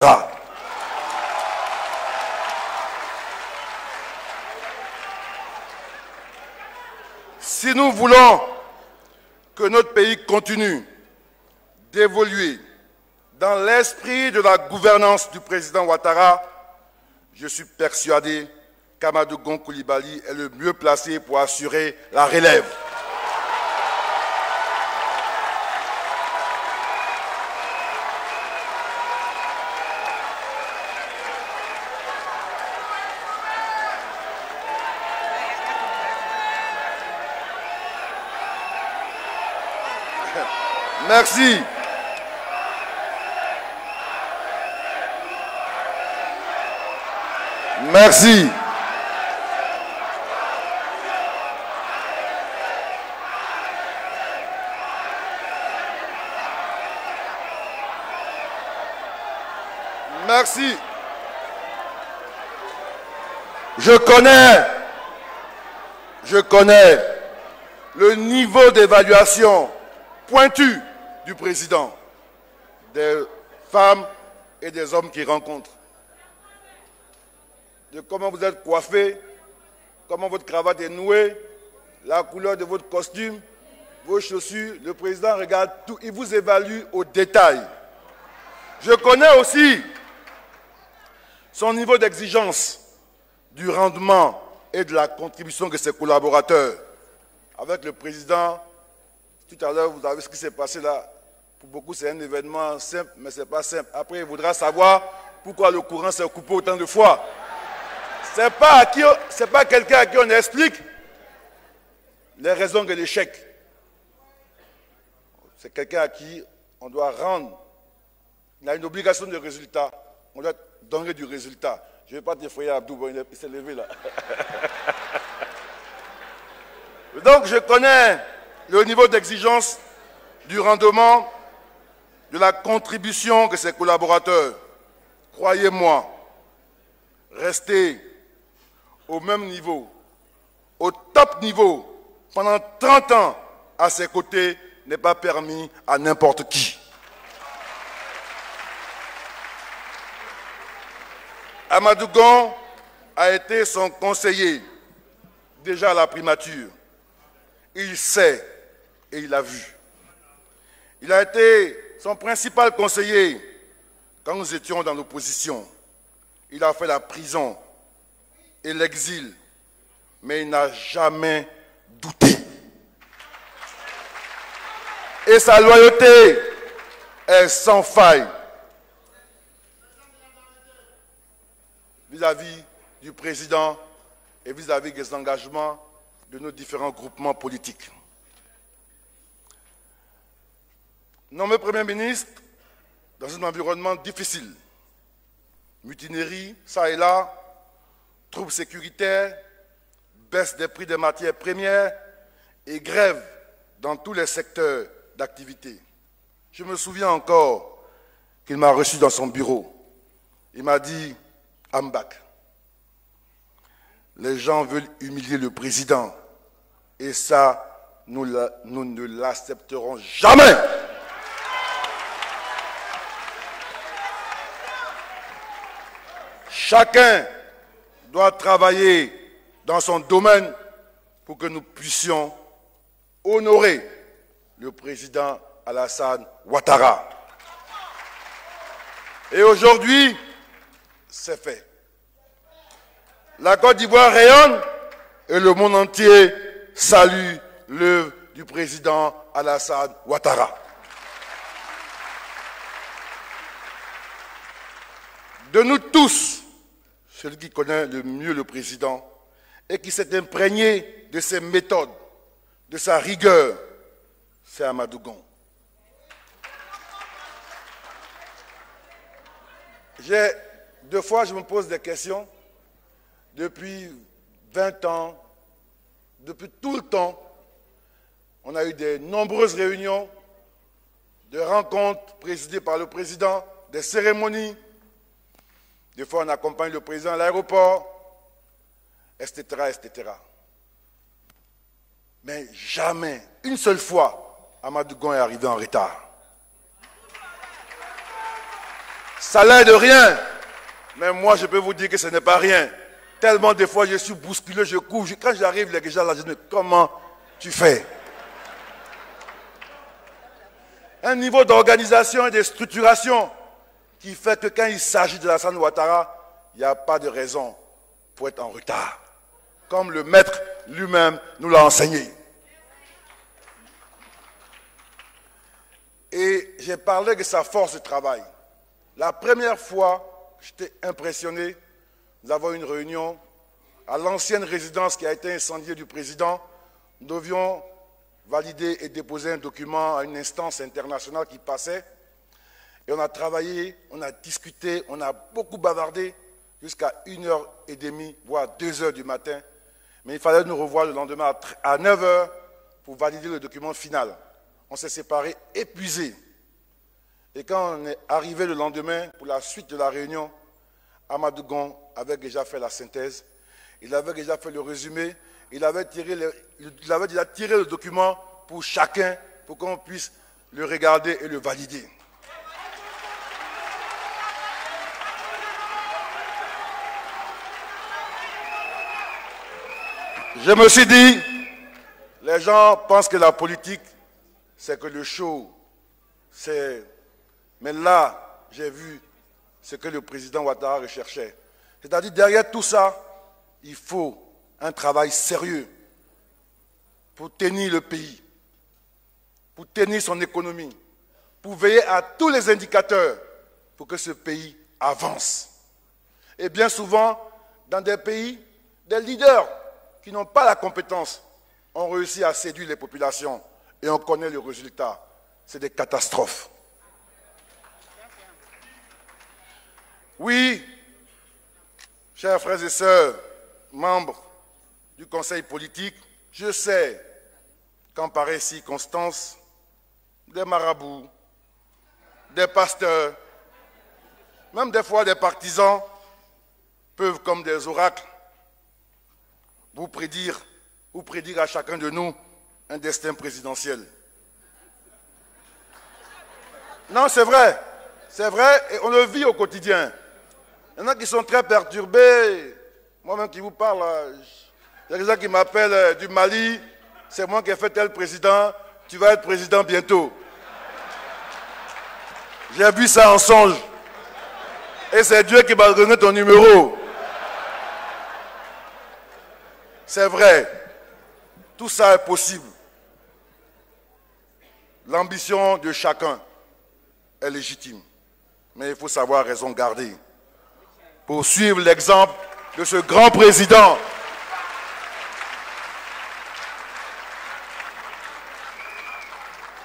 Ouattara. Si nous voulons que notre pays continue d'évoluer dans l'esprit de la gouvernance du président Ouattara, je suis persuadé qu'Amadou Gon Coulibaly est le mieux placé pour assurer la relève. Merci. Merci. Merci. Je connais le niveau d'évaluation pointu du président, des femmes et des hommes qu'il rencontre, de comment vous êtes coiffé, comment votre cravate est nouée, la couleur de votre costume, vos chaussures. Le président regarde tout, il vous évalue au détail. Je connais aussi son niveau d'exigence du rendement et de la contribution de ses collaborateurs. Avec le président, tout à l'heure, vous avez vu ce qui s'est passé là. Pour beaucoup, c'est un événement simple, mais ce n'est pas simple. Après, il voudra savoir pourquoi le courant s'est coupé autant de fois. Ce n'est pas quelqu'un à qui on explique les raisons de l'échec. C'est quelqu'un à qui on doit rendre. Il a une obligation de résultat. On doit donner du résultat. Je ne vais pas t'effrayer, Abdou, il s'est levé là. Donc, je connais le niveau d'exigence du rendement, de la contribution de ses collaborateurs. Croyez-moi, rester au même niveau, au top niveau, pendant 30 ans à ses côtés n'est pas permis à n'importe qui. Amadou Gon a été son conseiller déjà à la primature. Il sait et il a vu. Il a été son principal conseiller quand nous étions dans l'opposition. Il a fait la prison et l'exil, mais il n'a jamais douté. Et sa loyauté est sans faille vis-à-vis du président et vis-à-vis des engagements de nos différents groupements politiques. Nommé Premier ministre dans un environnement difficile, mutinerie, ça et là, troubles sécuritaires, baisse des prix des matières premières et grève dans tous les secteurs d'activité. Je me souviens encore qu'il m'a reçu dans son bureau. Il m'a dit, Ambak, les gens veulent humilier le président et ça, nous ne l'accepterons jamais. Chacun doit travailler dans son domaine pour que nous puissions honorer le président Alassane Ouattara. Et aujourd'hui, c'est fait. La Côte d'Ivoire rayonne et le monde entier salue l'œuvre du président Alassane Ouattara. De nous tous, celui qui connaît le mieux le président et qui s'est imprégné de ses méthodes, de sa rigueur, c'est Amadou Gon. Deux fois, je me pose des questions. Depuis 20 ans, depuis tout le temps, on a eu de nombreuses réunions, de rencontres présidées par le président, des cérémonies. Des fois, on accompagne le président à l'aéroport, etc., etc. Mais jamais, une seule fois, Amadou Gon est arrivé en retard. Ça a l'air de rien. Mais moi, je peux vous dire que ce n'est pas rien. Tellement des fois, je suis bousculé, je cours. Quand j'arrive, les gens là, je dis, comment tu fais? Un niveau d'organisation et de structuration qui fait que quand il s'agit de Alassane Ouattara, il n'y a pas de raison pour être en retard. Comme le maître lui-même nous l'a enseigné. Et j'ai parlé de sa force de travail. La première fois, j'étais impressionné. Nous avons une réunion à l'ancienne résidence qui a été incendiée du président. Nous devions valider et déposer un document à une instance internationale qui passait. Et on a travaillé, on a discuté, on a beaucoup bavardé jusqu'à 1h30, voire 2h du matin. Mais il fallait nous revoir le lendemain à 9h pour valider le document final. On s'est séparés épuisés. Et quand on est arrivé le lendemain pour la suite de la réunion, Amadou Gon avait déjà fait la synthèse, il avait déjà fait le résumé, il avait déjà tiré le document pour chacun, pour qu'on puisse le regarder et le valider. Je me suis dit, les gens pensent que la politique, c'est que le show, c'est... Mais là, j'ai vu ce que le président Ouattara recherchait. C'est-à-dire, derrière tout ça, il faut un travail sérieux pour tenir le pays, pour tenir son économie, pour veiller à tous les indicateurs pour que ce pays avance. Et bien souvent, dans des pays, des leaders qui n'ont pas la compétence ont réussi à séduire les populations. Et on connaît le résultat. C'est des catastrophes. Oui, chers frères et sœurs, membres du Conseil politique, je sais qu'en pareille circonstance, des marabouts, des pasteurs, même des fois des partisans, peuvent, comme des oracles, vous prédire à chacun de nous un destin présidentiel. Non, c'est vrai, et on le vit au quotidien. Il y en a qui sont très perturbés. Moi-même qui vous parle, il y a des gens qui m'appellent du Mali, c'est moi qui ai fait tel président, tu vas être président bientôt. J'ai vu ça en songe. Et c'est Dieu qui m'a donné ton numéro. C'est vrai, tout ça est possible. L'ambition de chacun est légitime, mais il faut savoir raison garder. Pour suivre l'exemple de ce grand président.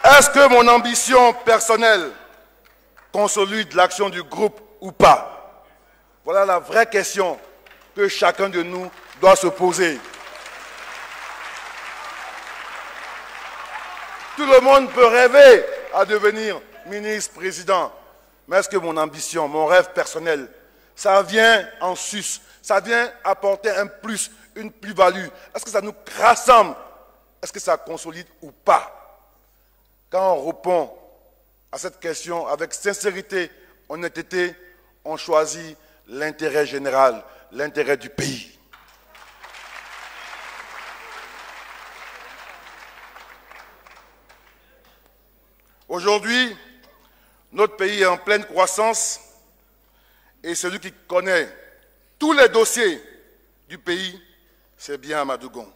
Est-ce que mon ambition personnelle consolide l'action du groupe ou pas? Voilà la vraie question que chacun de nous doit se poser. Tout le monde peut rêver à devenir ministre, président. Mais est-ce que mon ambition, mon rêve personnel, ça vient en sus, ça vient apporter un plus, une plus-value? Est-ce que ça nous rassemble? Est-ce que ça consolide ou pas? Quand on répond à cette question avec sincérité, honnêteté, on choisit l'intérêt général, l'intérêt du pays. Aujourd'hui, notre pays est en pleine croissance et celui qui connaît tous les dossiers du pays, c'est bien Amadou Gon.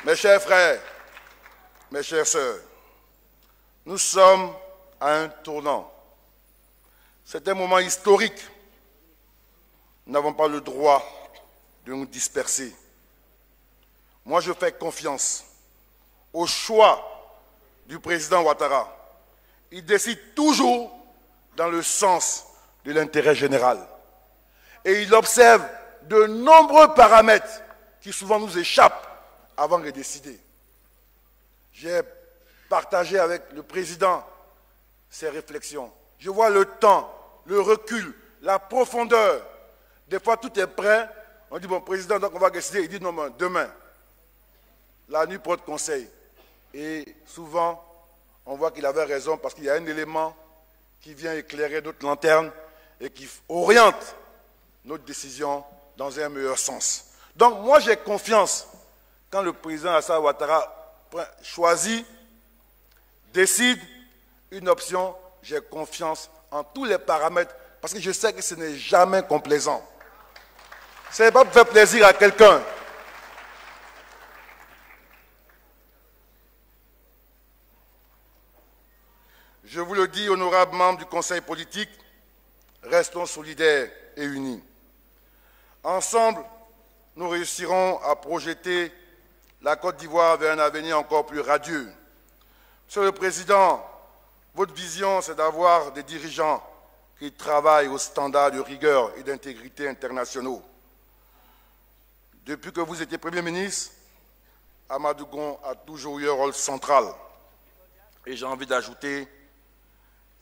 Mes chers frères, mes chères sœurs, nous sommes à un tournant. C'est un moment historique. Nous n'avons pas le droit de nous disperser. Moi, je fais confiance au choix du président Ouattara. Il décide toujours dans le sens de l'intérêt général. Et il observe de nombreux paramètres qui souvent nous échappent avant de décider. J'ai partagé avec le président ces réflexions. Je vois le temps, le recul, la profondeur. Des fois, tout est prêt. On dit, bon, président, donc on va décider. Il dit, non, demain, la nuit pour le conseil. Et souvent, on voit qu'il avait raison parce qu'il y a un élément qui vient éclairer notre lanterne et qui oriente notre décision dans un meilleur sens. Donc moi j'ai confiance quand le président Alassane Ouattara choisit, décide une option, j'ai confiance en tous les paramètres parce que je sais que ce n'est jamais complaisant. Ce n'est pas pour faire plaisir à quelqu'un. Je vous le dis, honorables membres du Conseil politique, restons solidaires et unis. Ensemble, nous réussirons à projeter la Côte d'Ivoire vers un avenir encore plus radieux. Monsieur le Président, votre vision, c'est d'avoir des dirigeants qui travaillent aux standards de rigueur et d'intégrité internationaux. Depuis que vous étiez Premier ministre, Amadou Gon a toujours eu un rôle central. Et j'ai envie d'ajouter,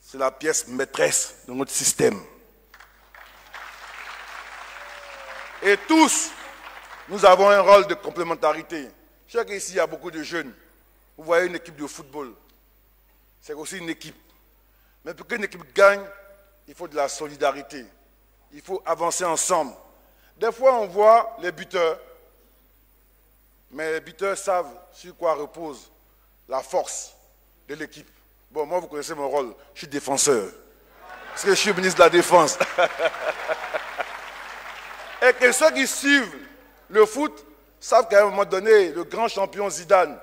c'est la pièce maîtresse de notre système. Et tous, nous avons un rôle de complémentarité. Je sais qu'ici, il y a beaucoup de jeunes. Vous voyez une équipe de football. C'est aussi une équipe. Mais pour qu'une équipe gagne, il faut de la solidarité. Il faut avancer ensemble. Des fois, on voit les buteurs, mais les buteurs savent sur quoi repose la force de l'équipe. Bon, moi, vous connaissez mon rôle, je suis défenseur. Parce que je suis ministre de la Défense. Et que ceux qui suivent le foot savent qu'à un moment donné, le grand champion Zidane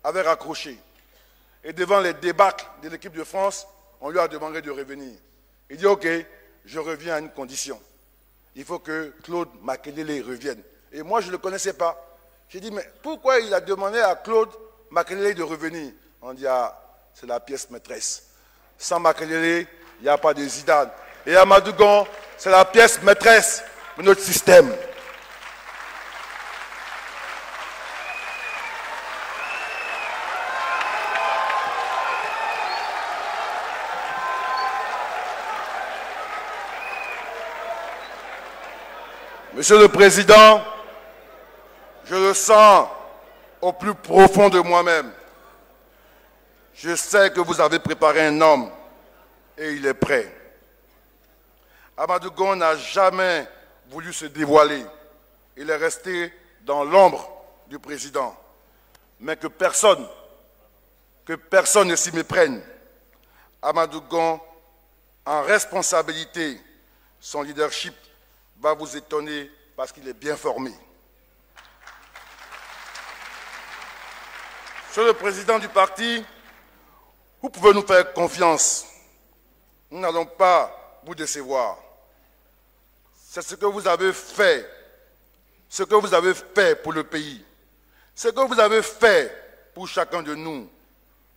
avait raccroché. Et devant les débâcles de l'équipe de France, on lui a demandé de revenir. Il dit, ok, je reviens à une condition. Il faut que Claude Makelele revienne. Et moi, je ne le connaissais pas. J'ai dit, mais pourquoi il a demandé à Claude Makelele de revenir? On dit, ah, c'est la pièce maîtresse. Sans Makelele, il n'y a pas de Zidane. Et Amadou Gon, c'est la pièce maîtresse de notre système. Monsieur le Président, je le sens au plus profond de moi-même. Je sais que vous avez préparé un homme et il est prêt. Amadou Gon n'a jamais voulu se dévoiler. Il est resté dans l'ombre du président. Mais que personne ne s'y méprenne. Amadou Gon, en responsabilité, son leadership va vous étonner parce qu'il est bien formé. Monsieur le président du parti, vous pouvez nous faire confiance. Nous n'allons pas vous décevoir. C'est ce que vous avez fait. Ce que vous avez fait pour le pays. Ce que vous avez fait pour chacun de nous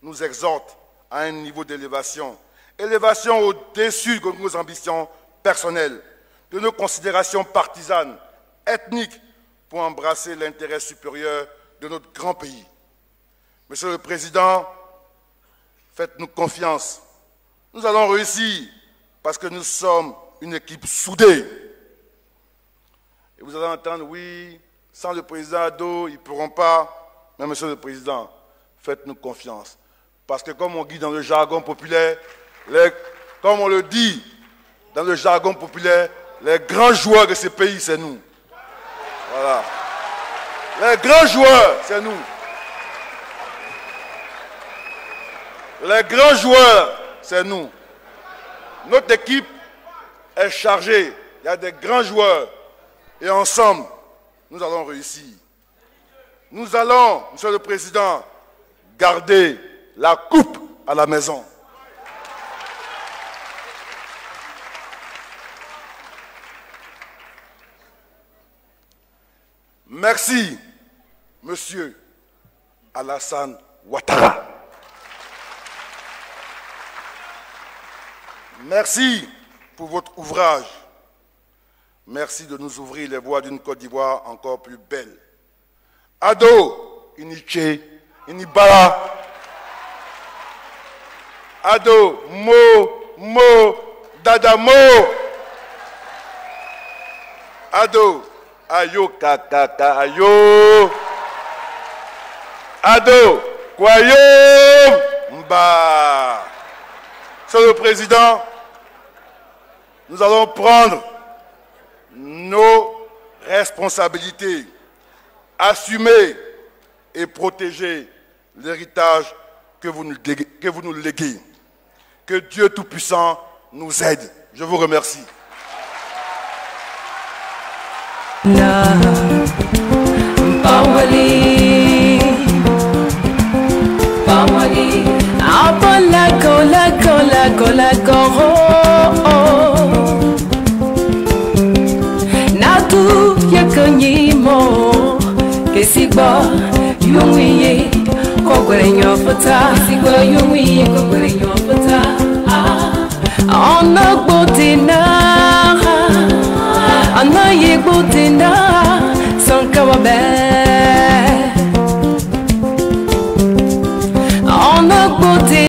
nous exhorte à un niveau d'élévation. Élévation au-dessus de nos ambitions personnelles, de nos considérations partisanes, ethniques, pour embrasser l'intérêt supérieur de notre grand pays. Monsieur le Président, faites-nous confiance. Nous allons réussir parce que nous sommes une équipe soudée. Et vous allez entendre, oui, sans le président Ado, ils ne pourront pas. Mais Monsieur le Président, faites-nous confiance. Parce que comme on dit dans le jargon populaire, comme on le dit dans le jargon populaire, les grands joueurs de ce pays, c'est nous. Voilà. Les grands joueurs, c'est nous. Les grands joueurs, c'est nous. Notre équipe est chargée. Il y a des grands joueurs. Et ensemble, nous allons réussir. Nous allons, Monsieur le Président, garder la coupe à la maison. Merci, Monsieur Alassane Ouattara. Merci pour votre ouvrage. Merci de nous ouvrir les voies d'une Côte d'Ivoire encore plus belle. Ado, Iniche, Inibala. Ado, Mo, Dada Mo. Ado, Ayo, Kaka, Ayo. Ado, Kwayo, Mba. Monsieur le Président, nous allons prendre nos responsabilités, assumer et protéger l'héritage que vous nous léguez. Que Dieu Tout-Puissant nous aide. Je vous remercie. Natu yakanyimo kesigba yumwiye kogwere nyofota sigba yumwiye kogwere